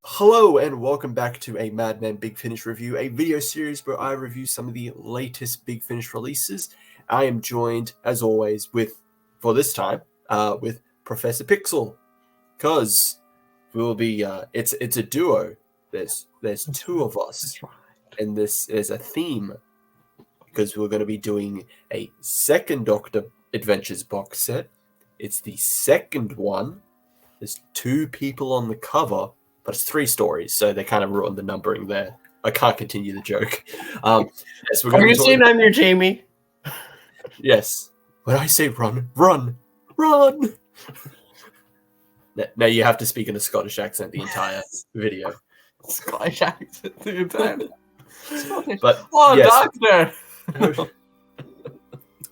Hello and welcome back to a Madman Big Finish review, a video series where I review some of the latest Big Finish releases. I am joined, as always, with Professor Pixel, because we'll be it's a duo. There's two of us, and this is a theme because we're going to be doing a second Doctor Adventures box set. It's the second one. There's two people on the cover. But it's three stories, so they kind of ruined the numbering there. I can't continue the joke. Yes, Are you saying I'm your Jamie? Yes. When I say run, run, run! Now you have to speak in a Scottish accent the entire video. Scottish accent the entire Scottish. But, yes. Doctor!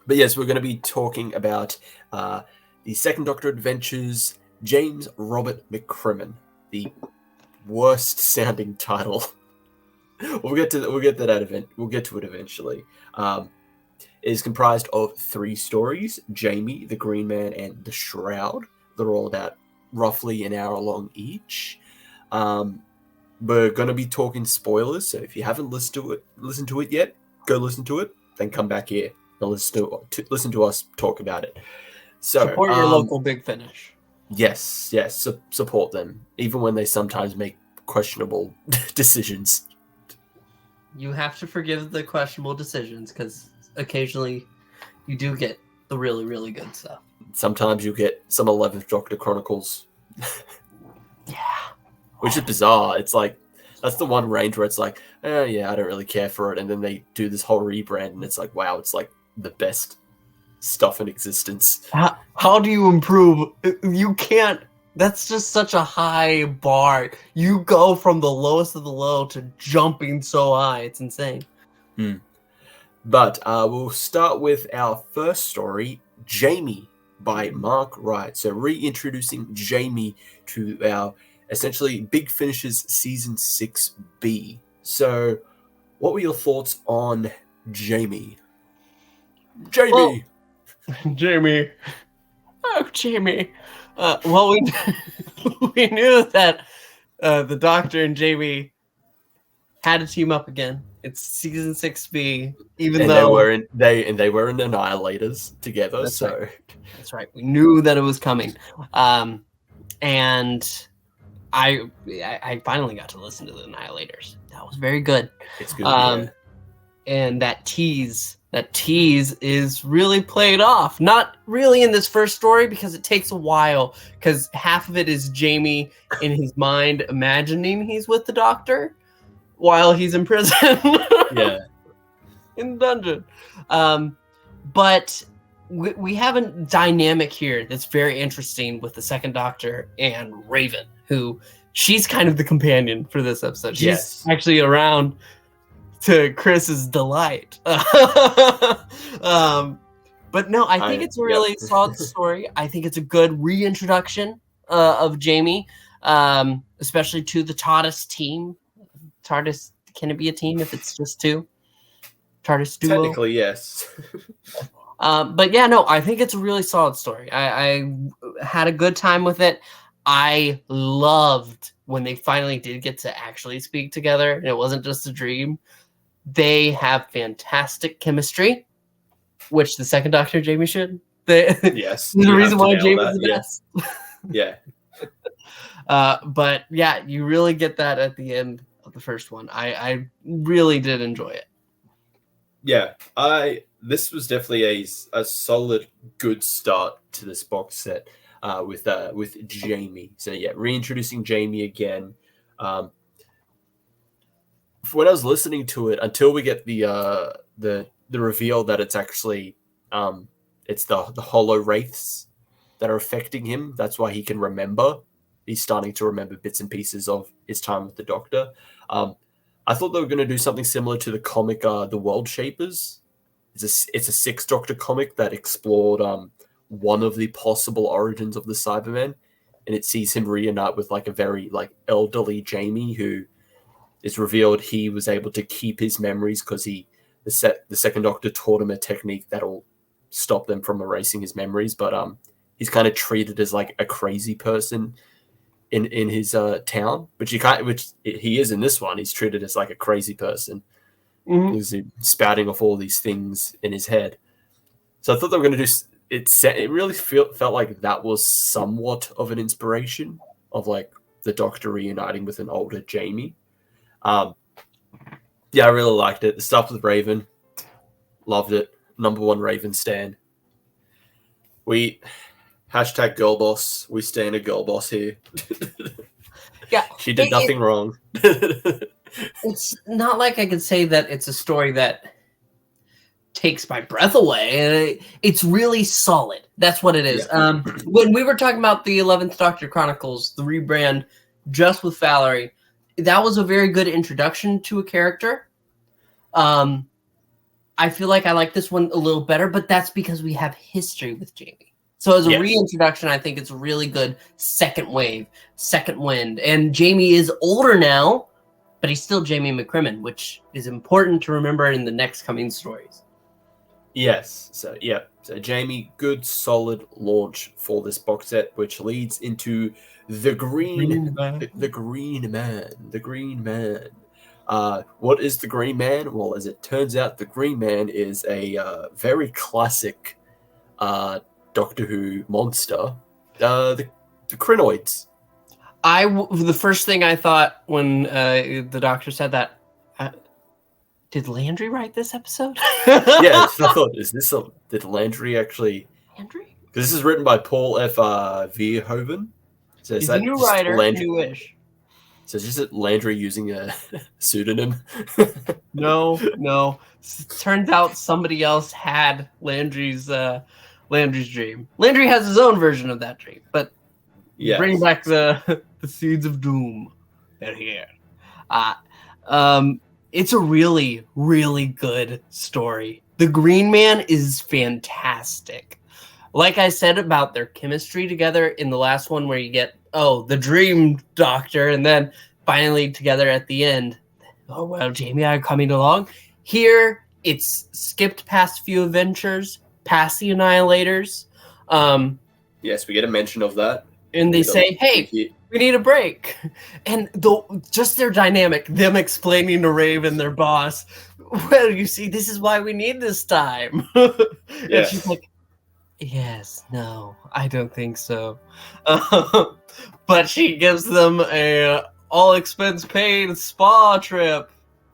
But yes, we're going to be talking about the Second Doctor Adventures, James Robert McCrimmon, the worst sounding title. We'll get to it eventually. It is comprised of three stories: Jamie, the Green Man, and the Shroud. They're all about roughly an hour long each. We're going to be talking spoilers, so if you haven't listened to it yet, go listen to it, then come back here and listen to us talk about it. So support your local Big Finish. Yes, support them, even when they sometimes make questionable decisions. You have to forgive the questionable decisions, because occasionally you do get the really, really good stuff. Sometimes you get some 11th Doctor Chronicles. Yeah. Which is bizarre. It's like, that's the one range where it's like, yeah, I don't really care for it, and then they do this whole rebrand, and it's like, wow, it's like the best stuff in existence. How do you improve? You can't. That's just such a high bar. You go from the lowest of the low to jumping so high. It's insane. But we'll start with our first story, Jamie by Mark Wright. So reintroducing Jamie to our essentially Big Finishes Season 6B. So what were your thoughts on Jamie? Jamie! Jamie. Oh, Jamie. Well, we knew that the Doctor and Jamie had to team up again. It's Season 6B, even though they were in Annihilators together. That's right. We knew that it was coming, and I finally got to listen to the Annihilators. That was very good. It's good. And that tease is really played off. Not really in this first story, because it takes a while, because half of it is Jamie in his mind imagining he's with the Doctor while he's in prison. Yeah. In the dungeon. But we have a dynamic here that's very interesting with the Second Doctor and Raven, who she's kind of the companion for this episode. She's actually around to Chris's delight. But no, I think it's a really solid story. I think it's a good reintroduction of Jamie, especially to the TARDIS team. TARDIS, can it be a team if it's just two? TARDIS duo? Technically, yes. But yeah, no, I think it's a really solid story. I had a good time with it. I loved when they finally did get to actually speak together, and it wasn't just a dream. They have fantastic chemistry, which the Second Doctor Jamie should. Yes. The reason why Jamie's the best. Yeah. But yeah, you really get that at the end of the first one. I really did enjoy it. Yeah, this was definitely a solid, good start to this box set with Jamie. So yeah, reintroducing Jamie again. When I was listening to it, until we get the reveal that it's actually it's the hollow wraiths that are affecting him. That's why he can remember. He's starting to remember bits and pieces of his time with the Doctor. I thought they were going to do something similar to the comic The World Shapers. It's a Sixth Doctor comic that explored one of the possible origins of the Cybermen, and it sees him reunite with like a very like elderly Jamie, who is revealed he was able to keep his memories because the Second Doctor taught him a technique that'll stop them from erasing his memories, but he's kind of treated as like a crazy person in his town, which he is in this one. He's treated as like a crazy person. He's spouting off all these things in his head. So I thought they were going to do it. It really felt like that was somewhat of an inspiration of like the Doctor reuniting with an older Jamie. Yeah, I really liked it. The stuff with Raven, loved it. #1 Raven stan. We hashtag girl boss. We stand a girl boss here. Yeah, she did nothing wrong. It's not like I could say that it's a story that takes my breath away. It's really solid. That's what it is. Yeah. When we were talking about the 11th Doctor Chronicles, the rebrand just with Valerie, that was a very good introduction to a character. I feel like I like this one a little better, but that's because we have history with Jamie. So as a reintroduction, I think it's a really good second wave, second wind. And Jamie is older now, but he's still Jamie McCrimmon, which is important to remember in the next coming stories. Yes. So Jamie, good solid launch for this box set, which leads into the Green Man. What is the Green Man? Well, as it turns out, the Green Man is a very classic Doctor Who monster, the Krynoids. The first thing I thought when the Doctor said that, did Landry write this episode? Yeah, I thought, did Landry actually? Landry? Because this is written by Paul F. Verhoeven. So he's a new writer, newish. So is this Landry using a pseudonym? No. Turns out somebody else had Landry's dream. Landry has his own version of that dream, but bring back the seeds of doom. They're here. It's a really, really good story. The Green Man is fantastic. Like I said about their chemistry together in the last one, where you get the Dream Doctor, and then finally together at the end. Oh well, Jamie, are you coming along? Here, it's skipped past few adventures, past the Annihilators. Yes, we get a mention of that. And they say, hey, we need a break. And just their dynamic, them explaining to Raven, their boss, well, you see, this is why we need this time. And she's like, yes, no, I don't think so. But she gives them a all-expense paid spa trip.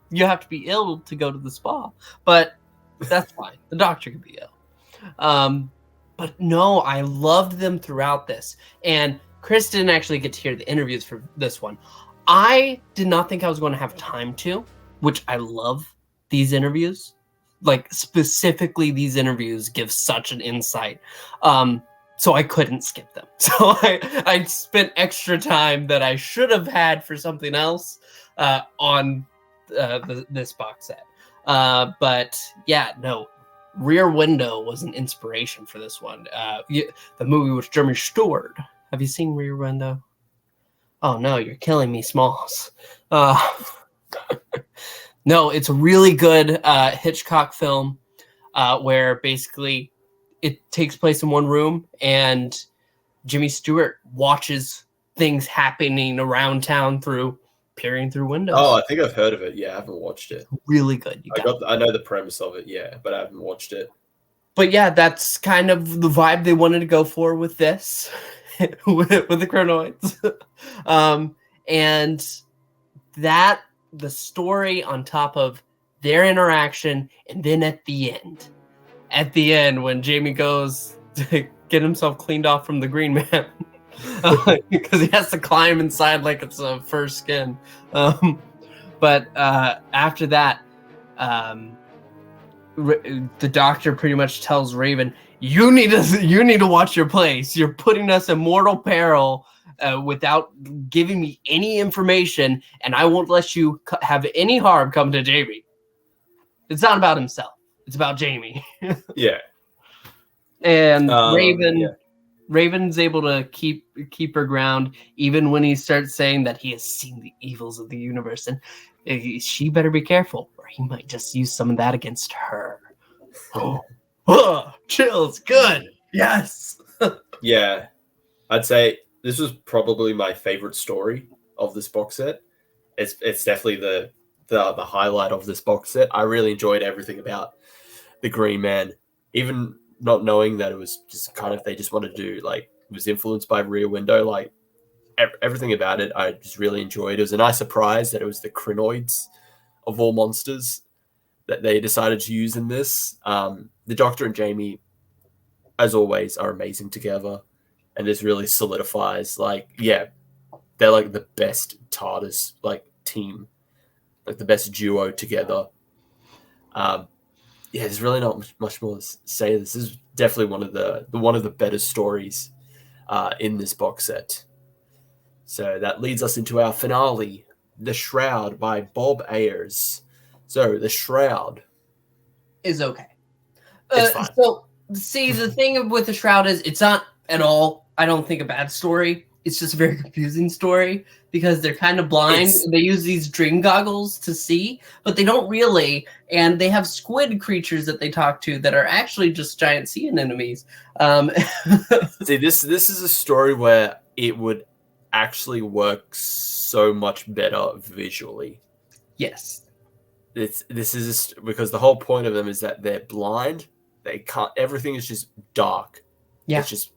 You have to be ill to go to the spa. But that's fine. The Doctor can be ill. But no, I loved them throughout this. And Chris didn't actually get to hear the interviews for this one. I did not think I was going to have time to, which I love these interviews. Like, specifically, these interviews give such an insight. So I couldn't skip them. So I spent extra time that I should have had for something else on this box set. But yeah, no. Rear Window was an inspiration for this one. The movie with Jimmy Stewart. Have you seen Rear Window? Oh no, you're killing me, Smalls. No, it's a really good Hitchcock film where basically it takes place in one room and Jimmy Stewart watches things happening around town peering through windows. Oh, I think I've heard of it. Yeah, I haven't watched it. Really good. I know the premise of it, yeah, but I haven't watched it. But yeah, that's kind of the vibe they wanted to go for with this, with the Krynoids. And that, the story on top of their interaction, and then at the end, when Jamie goes to get himself cleaned off from the Green Man, because he has to climb inside like it's a fur skin. But after that, the Doctor pretty much tells Raven, you need to watch your place. You're putting us in mortal peril without giving me any information, and I won't let you have any harm come to Jamie. It's not about himself. It's about Jamie. Yeah. And Raven's able to keep her ground, even when he starts saying that he has seen the evils of the universe, and she better be careful, or he might just use some of that against her. Chills, good. Yes. Yeah, I'd say this was probably my favorite story of this box set. It's definitely the highlight of this box set. I really enjoyed everything about the Green Man, even not knowing that it was just kind of they just wanted to do like it was influenced by Rear Window. Like everything about it, I just really enjoyed. It was a nice surprise that it was the Crinoids of all monsters that they decided to use in this. The Doctor and Jamie, as always, are amazing together, and this really solidifies like they're like the best TARDIS like team, like the best duo together. There's really not much more to say. This is definitely one of the better stories in this box set. So that leads us into our finale, The Shroud by Bob Ayers. So The Shroud is okay. It's fine. So see, the thing with The Shroud is it's not at all, I don't think, a bad story. It's just a very confusing story because they're kind of blind. They use these dream goggles to see, but they don't really. And they have squid creatures that they talk to that are actually just giant sea anemones. See, this is a story where it would actually work so much better visually. Yes. This is because the whole point of them is that they're blind. They can't. Everything is just dark. Yeah. It's just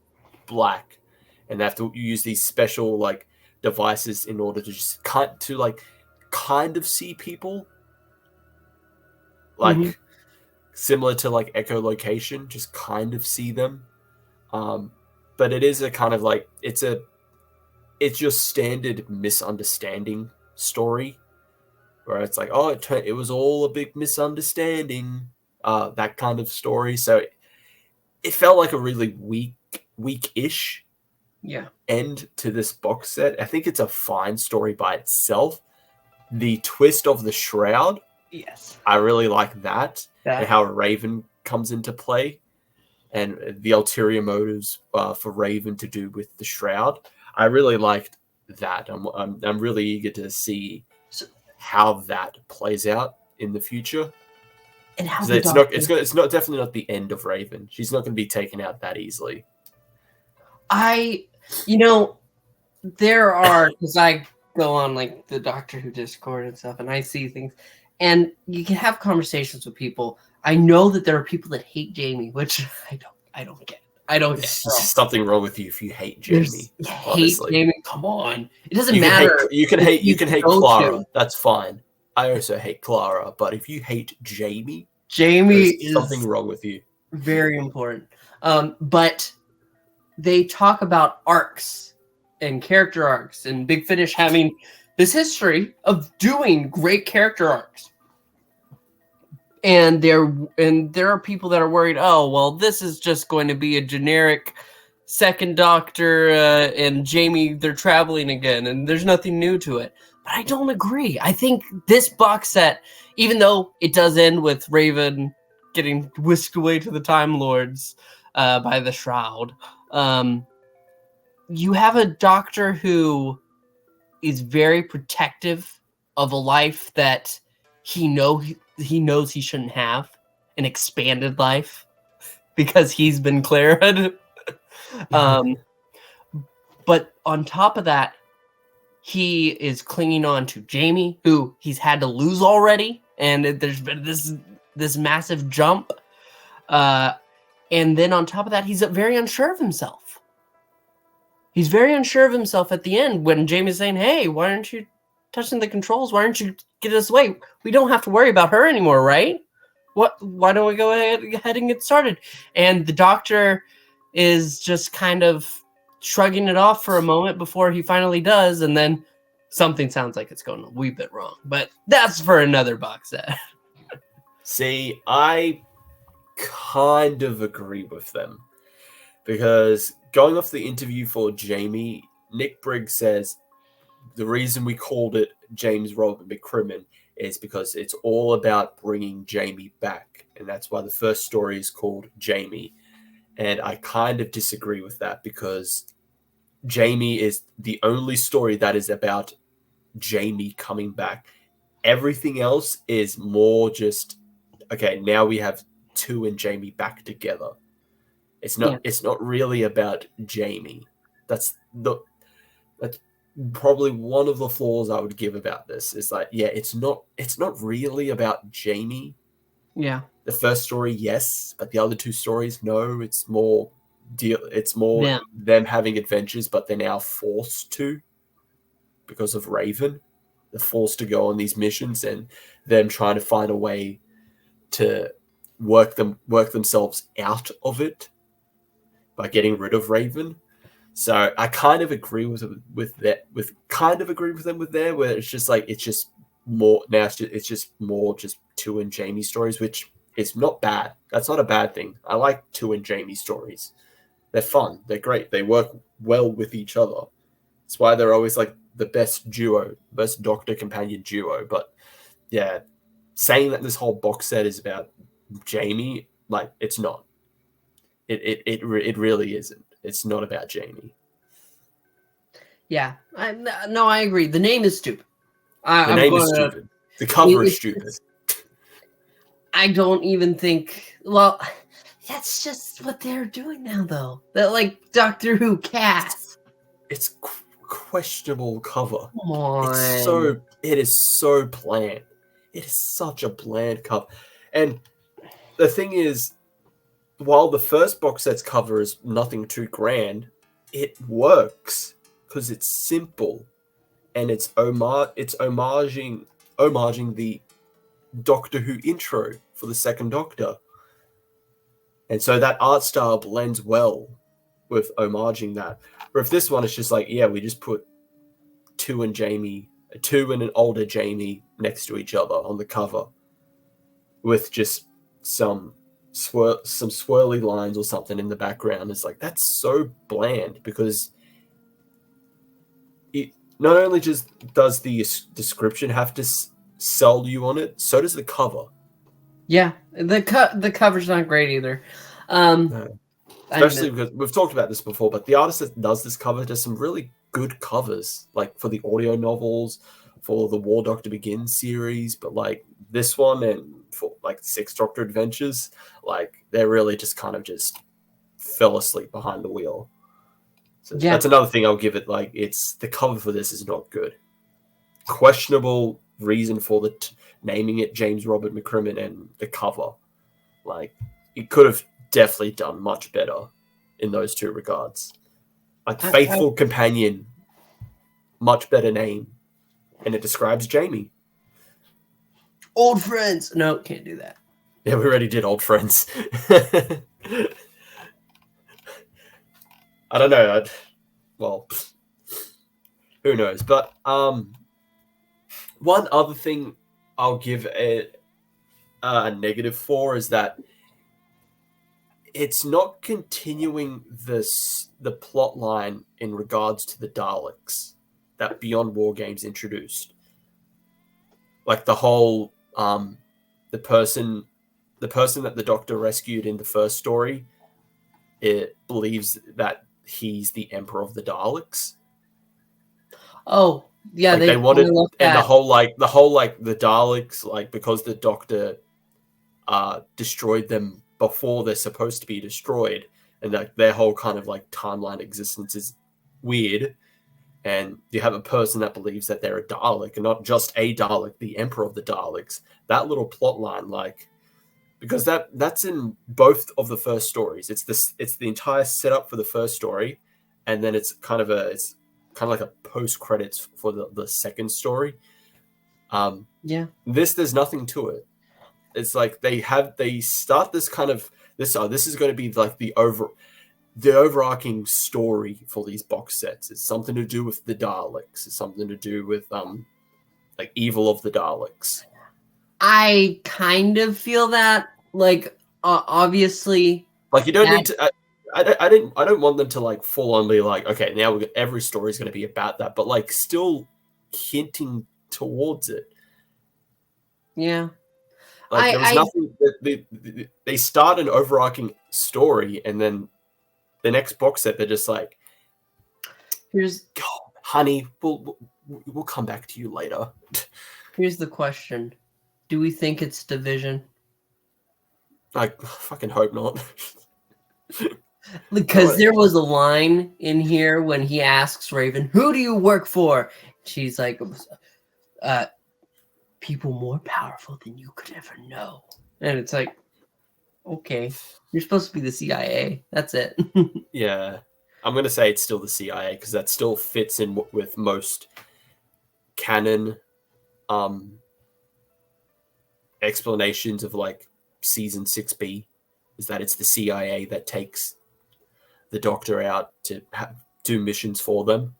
black. And they have to use these special like devices in order to just kind of see people, like similar to like echolocation, just kind of see them. But it is a kind of like it's your standard misunderstanding story, where it's like, oh, it was all a big misunderstanding, that kind of story. So it felt like a really weak-ish end to this box set. I think it's a fine story by itself. The twist of the Shroud, yes, I really like that. And how Raven comes into play, and the ulterior motives for Raven to do with the Shroud. I really liked that. I'm really eager to see how that plays out in the future. And how it's not definitely not the end of Raven. She's not going to be taken out that easily. There are, because I go on like the Doctor Who Discord and stuff, and I see things, and you can have conversations with people. I know that there are people that hate Jamie, which I don't get. I don't get. There's something wrong with you if you hate Jamie. Hate Jamie? Come on, it doesn't matter. You can hate Clara. That's fine. I also hate Clara, but if you hate Jamie is something wrong with you. Very important. But they talk about arcs and character arcs, and Big Finish having this history of doing great character arcs. And there are people that are worried, oh, well, this is just going to be a generic second Doctor and Jamie, they're traveling again, and there's nothing new to it. But I don't agree. I think this box set, even though it does end with Raven getting whisked away to the Time Lords by the Shroud, you have a Doctor who is very protective of a life that he knows he shouldn't have, an expanded life, because he's been Clarid. But on top of that, he is clinging on to Jamie, who he's had to lose already, and there's been this massive jump. And then on top of that, he's very unsure of himself. He's very unsure of himself at the end when Jamie's saying, hey, why aren't you touching the controls? Why aren't you get us away? We don't have to worry about her anymore, right? Why don't we go ahead and get started? And the Doctor is just kind of shrugging it off for a moment before he finally does, and then something sounds like it's going a wee bit wrong. But that's for another box set. See, I kind of agree with them, because going off the interview for Jamie, Nick Briggs says the reason we called it James Robert McCrimmon is because it's all about bringing Jamie back, and that's why the first story is called Jamie. And I kind of disagree with that, because Jamie is the only story that is about Jamie coming back. Everything else is more just, okay, now we have Tu and Jamie back together. It's not really about Jamie. That's probably one of the flaws I would give about this, is like, yeah, it's not really about Jamie. Yeah. The first story, yes, but the other two stories, no. It's more them having adventures, but they're now forced to because of Raven. They're forced to go on these missions, and them trying to find a way to work themselves out of it by getting rid of Raven. So I kind of agree with them with that. Where it's just like, it's just more now. It's just more just Tu and Jamie stories, which is not bad. That's not a bad thing. I like Tu and Jamie stories. They're fun. They're great. They work well with each other. That's why they're always like the best duo, best Doctor companion duo. But yeah, saying that this whole box set is about Jamie, like, it's not. It really isn't. It's not about Jamie. Yeah, I agree. The name is stupid. The name is stupid. The cover is stupid. I don't even think. Well, that's just what they're doing now, though. That, like, Doctor Who cast. It's questionable cover. Come on. It is so bland. It is such a bland cover. And the thing is, while the first box set's cover is nothing too grand, it works because it's simple, and it's homaging the Doctor Who intro for the second Doctor. And so that art style blends well with homaging that. Or if this one is just like, yeah, we just put Tu and an older Jamie next to each other on the cover with just some swirly lines or something in the background. It's like, that's so bland, because it not only just does the description have to sell you on it, so does the cover. Yeah, the cover's not great either. No. Especially because we've talked about this before, but the artist that does this cover does some really good covers, like for the audio novels, for the War Doctor Begins series, but like this one and for like Sixth Doctor Adventures, like they're really just kind of just fell asleep behind the wheel. So that's another thing I'll give it. Like, it's the cover for this is not good. Questionable reason for the naming it James Robert McCrimmon, and the cover. Like, it could have definitely done much better in those two regards. Like, Faithful Companion, much better name, and it describes Jamie. Old friends. No, can't do that. Yeah, we already did Old Friends. I don't know. Well, who knows? But one other thing I'll give a negative for is that it's not continuing the plot line in regards to the Daleks that Beyond War Games introduced. Like the whole the person that the Doctor rescued in the first story, it believes that he's the Emperor of the Daleks. Oh, yeah, like they wanted, and the whole the Daleks, like, because the Doctor destroyed them before they're supposed to be destroyed, and like their whole kind of like timeline existence is weird. And you have a person that believes that they're a Dalek, and not just a Dalek, the Emperor of the Daleks. That little plot line, like, because that's in both of the first stories. It's the entire setup for the first story, and then it's kind of like a post credits for the second story. There's nothing to it. It's like they start this kind of this is going to be like the overarching story for these box sets. It's something to do with the Daleks. It's something to do with like evil of the Daleks. I kind of feel that, like, obviously, like, you don't need to. I don't want them to like full on be like, okay, now every story is going to be about that, but like still hinting towards it. Yeah. Like, there was nothing. They start an overarching story, and then the next box set, they're just like, honey, we'll come back to you later. Here's the question. Do we think it's division? I fucking hope not. Because there was a line in here when he asks Raven, "Who do you work for?" She's like, "People more powerful than you could ever know." And it's like, okay, you're supposed to be the CIA. That's it. Yeah, I'm gonna say it's still the CIA because that still fits in with most canon explanations of like season 6B, is that it's the CIA that takes the Doctor out to do missions for them.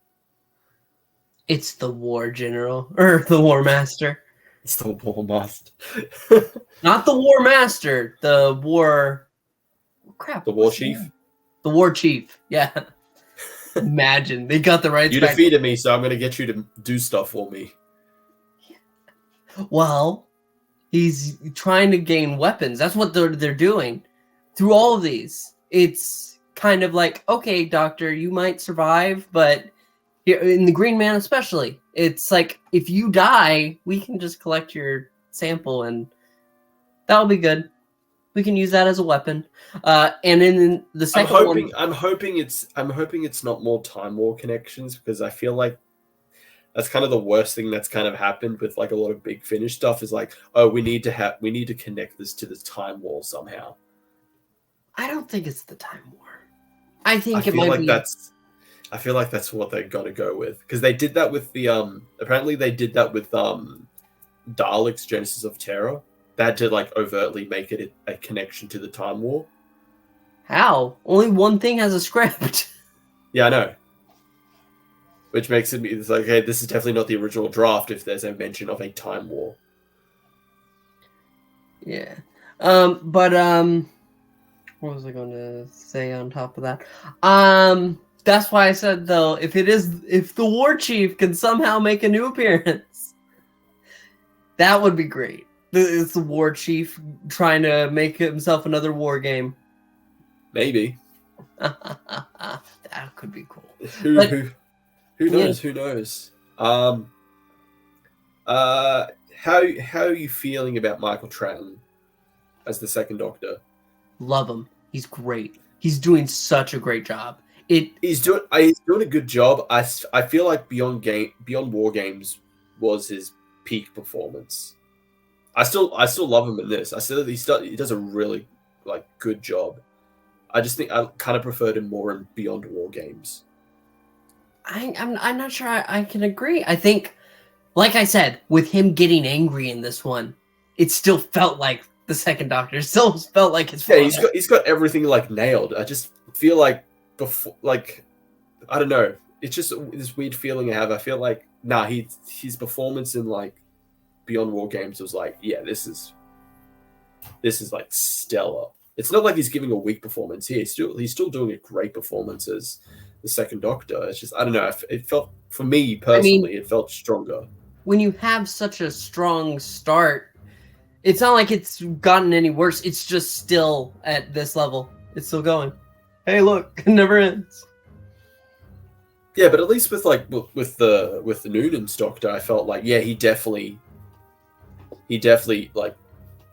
It's the war general or the war master. It's the war master. Not the war master, the war crap. The war chief. The war chief. Yeah. Imagine they got the rights. You back. defeated me, so I'm gonna get you to do stuff for me. Well, he's trying to gain weapons. That's what they're doing through all of these. It's kind of like, okay, Doctor, you might survive, but in the Green Man especially, it's like if you die, we can just collect your sample and that'll be good. We can use that as a weapon. And in the second one, I'm hoping it's not more Time War connections, because I feel like that's kind of the worst thing that's kind of happened with like a lot of Big Finish stuff is like, oh, we need to connect this to the Time War somehow. I don't think it's the Time War. I think it might be. I feel like that's what they got to go with, because they did that with the apparently they did that with Daleks Genesis of Terror. They had to like overtly make it a connection to the Time War. How? Only one thing has a script. Yeah, I know. Which makes it's like, hey, this is definitely not the original draft if there's a mention of a Time War. Yeah. But what was I going to say on top of that? That's why I said though, if the war chief can somehow make a new appearance, that would be great. It's the war chief trying to make himself another war game. Maybe. That could be cool. Who knows? Yeah. Who knows? How are you feeling about Michael Troughton as the second Doctor? Love him. He's great. He's doing such a great job. He's doing a good job. I feel like Beyond War Games was his peak performance. I still love him in this. He does a really like good job. I just think I kind of preferred him more in Beyond War Games. I'm not sure I can agree. I think, like I said, with him getting angry in this one, it still felt like the second Doctor. It still felt like his father. Yeah, he's got everything like nailed. I just feel like before, like, I don't know. It's just this weird feeling I have. I feel like his performance in like Beyond War Games was like, yeah, this is like stellar. It's not like he's giving a weak performance here. He's still doing a great performance as the second Doctor. It's just, I don't know. It felt, for me personally, it felt stronger. When you have such a strong start, it's not like it's gotten any worse. It's just still at this level. It's still going. Hey, look, it never ends. Yeah, but at least with the Noonan's Doctor, I felt like, yeah, he definitely like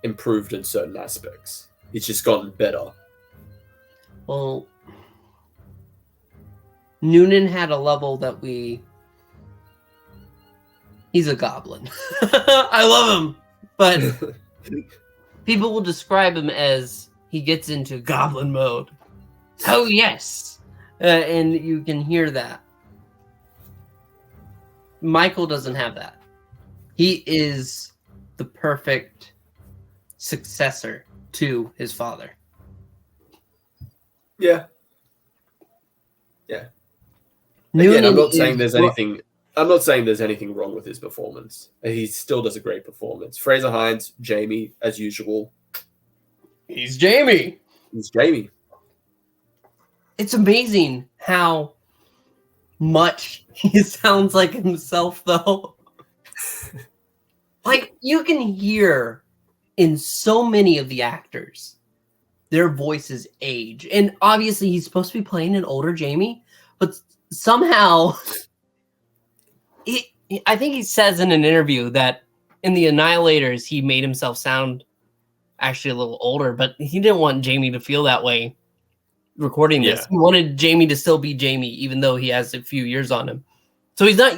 improved in certain aspects. It's just gotten better. Well, Noonan had a level that he's a goblin. I love him, but people will describe him as he gets into goblin mode. Oh yes, and you can hear that. Michael doesn't have that. He is the perfect successor to his father. Yeah. Again, I'm not saying there's anything wrong with his performance. He still does a great performance. Fraser Hines, Jamie, as usual. He's Jamie. It's amazing how much he sounds like himself, though. Like, you can hear in so many of the actors, their voices age. And obviously, he's supposed to be playing an older Jamie, but somehow, I think he says in an interview that in the Annihilators, he made himself sound, actually a little older, but he didn't want Jamie to feel that way recording this. Yeah. He wanted Jamie to still be Jamie, even though he has a few years on him. So he's not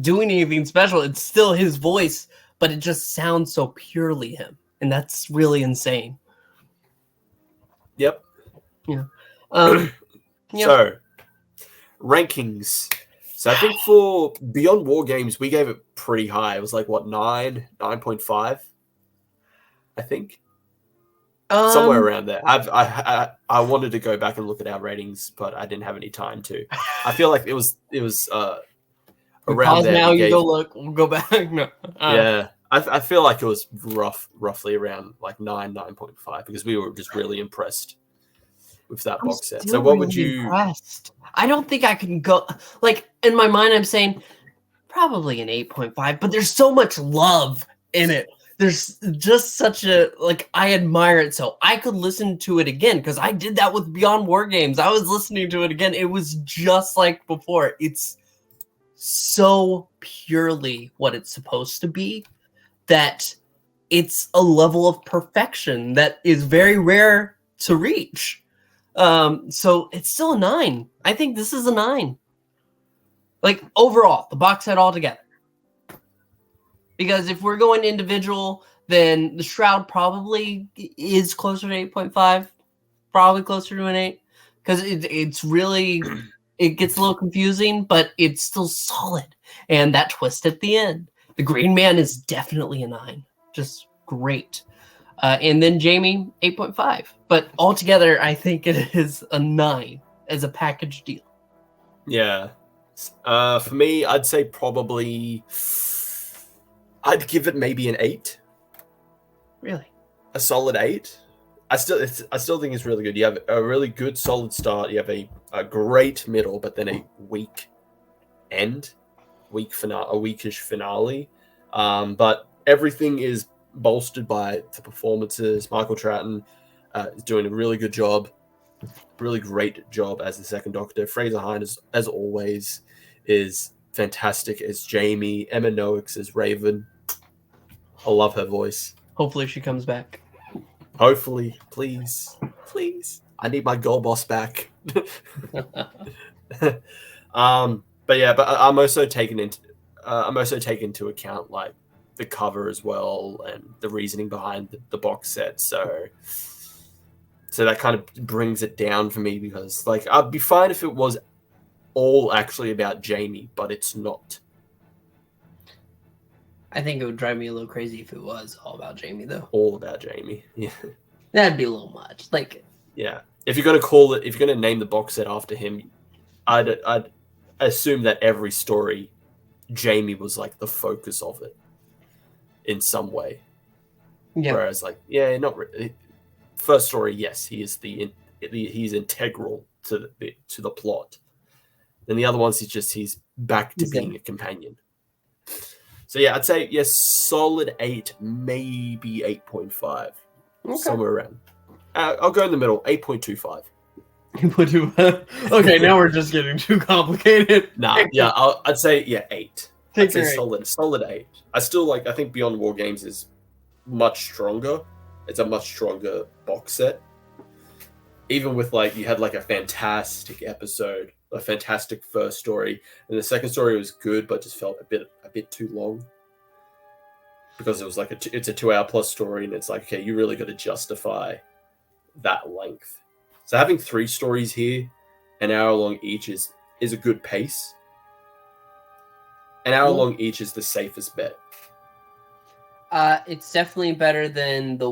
doing anything special. It's still his voice, but it just sounds so purely him. And that's really insane. Yep. Yeah. Yeah. So, rankings. So I think for Beyond War Games, we gave it pretty high. It was like, what, 9.5? I think. Somewhere around there. I wanted to go back and look at our ratings, but I didn't have any time to. I feel like it was around there. Now you go look. We'll go back. No. Yeah. I feel like it was roughly around like 9.5 because we were just really impressed with that box set. So what would you... Impressed. I don't think I can go... Like, in my mind, I'm saying probably an 8.5, but there's so much love in it. There's just such a... Like, I admire it so. I could listen to it again, because I did that with Beyond War Games. I was listening to it again. It was just like before. It's so purely what it's supposed to be that it's a level of perfection that is very rare to reach. So it's still a 9. I think this is a 9. Like, overall, the box set all together. Because if we're going individual, then the Shroud probably is closer to 8.5. Probably closer to an 8. Because it's really... It gets a little confusing, but it's still solid. And that twist at the end. The Green Man is definitely a 9. Just great. And then Jamie, 8.5. But altogether, I think it is a 9 as a package deal. Yeah. For me, I'd say probably... I'd give it maybe an 8. Really? A solid 8. I still think it's really good. You have a really good solid start. You have a great middle, but then a weak end. A weakish finale. But everything is bolstered by the performances. Michael Troughton is doing a really good job, really great job as the second Doctor. Fraser Hines, as always, is fantastic as Jamie. Emma Noakes as Raven. I love her voice. Hopefully she comes back. Hopefully, please. I need my girl boss back. But I'm also taking into account like the cover as well and the reasoning behind the box set. So that kind of brings it down for me because like I'd be fine if it was all actually about Jamie, but it's not. I think it would drive me a little crazy if it was all about Jamie, though. All about Jamie, yeah. That'd be a little much. Like, yeah, if you're gonna name the box set after him, I'd assume that every story, Jamie was like the focus of it, in some way. Yeah. Whereas, like, yeah, not really. First story, yes, he is he's integral to the plot. Then the other ones, he's back to being a companion. So yeah, I'd say yes, solid 8, maybe 8.5, somewhere around. I'll go in the middle, 8.25. Okay, now we're just getting too complicated. Nah, yeah, I'd say 8. I'd say solid 8. I think Beyond War Games is much stronger. It's a much stronger box set. Even with like you had like a fantastic episode, a fantastic first story, and the second story was good, but just felt a bit too long because it was like it's a 2 hour plus story, and it's like okay, you really got to justify that length. So having 3 stories here, an hour long each is a good pace. An hour long each is the safest bet. It's definitely better than the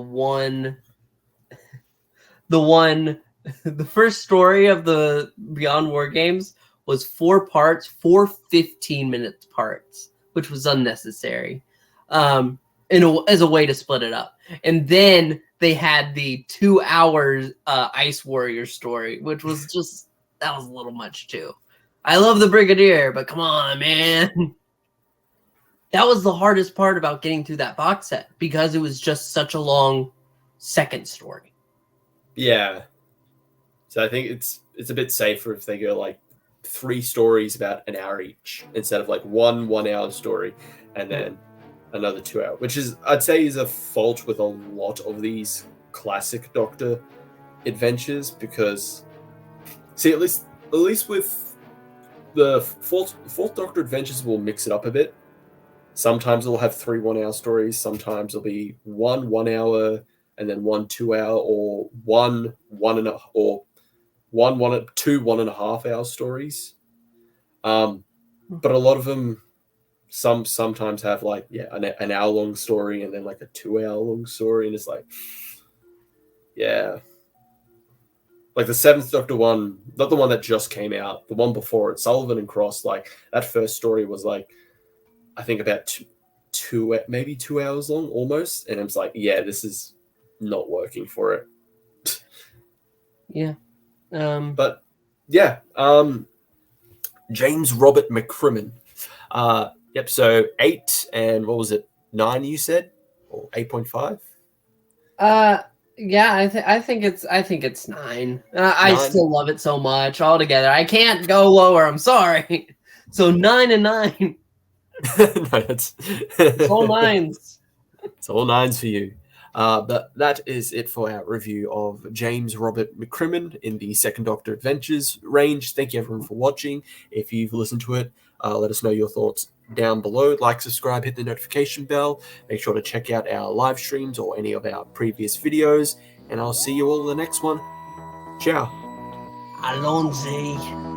first story of the Beyond War Games was 4 parts, 4 15-minute parts, which was unnecessary, as a way to split it up. And then they had the 2 hours Ice Warrior story, which was just, that was a little much too. I love the Brigadier, but come on, man. That was the hardest part about getting through that box set because it was just such a long second story. Yeah. So I think it's a bit safer if they go like 3 stories about an hour each instead of like one 1 hour story and then another 2 hour, which is, I'd say, is a fault with a lot of these classic Doctor adventures, because see, at least with the fourth Doctor adventures, will mix it up a bit. Sometimes it'll have 3 1-hour stories, sometimes it'll be 1 1 hour and then 1 2 hour, or 1 1 and a, or 2 1.5 hour stories. But a lot of them sometimes have like an hour long story and then like a 2 hour long story, and it's like, yeah, like the Seventh Doctor one, not the one that just came out, the one before it, Sullivan and Cross, like that first story was like, I think about maybe 2 hours long almost, and it's like, yeah, this is not working for it. Yeah. But yeah, James Robert McCrimmon. Yep. So 8 and what was it? 9 you said, or 8.5? Yeah, I think it's 9. I 9? still love it so much altogether. I can't go lower. I'm sorry. So 9 and 9. No, It's all 9s. It's all 9s for you. But that is it for our review of James Robert McCrimmon in the Second Doctor Adventures range. Thank you everyone for watching. If you've listened to it, let us know your thoughts down below. Like, subscribe, hit the notification bell. Make sure to check out our live streams or any of our previous videos. And I'll see you all in the next one. Ciao. Alonzi.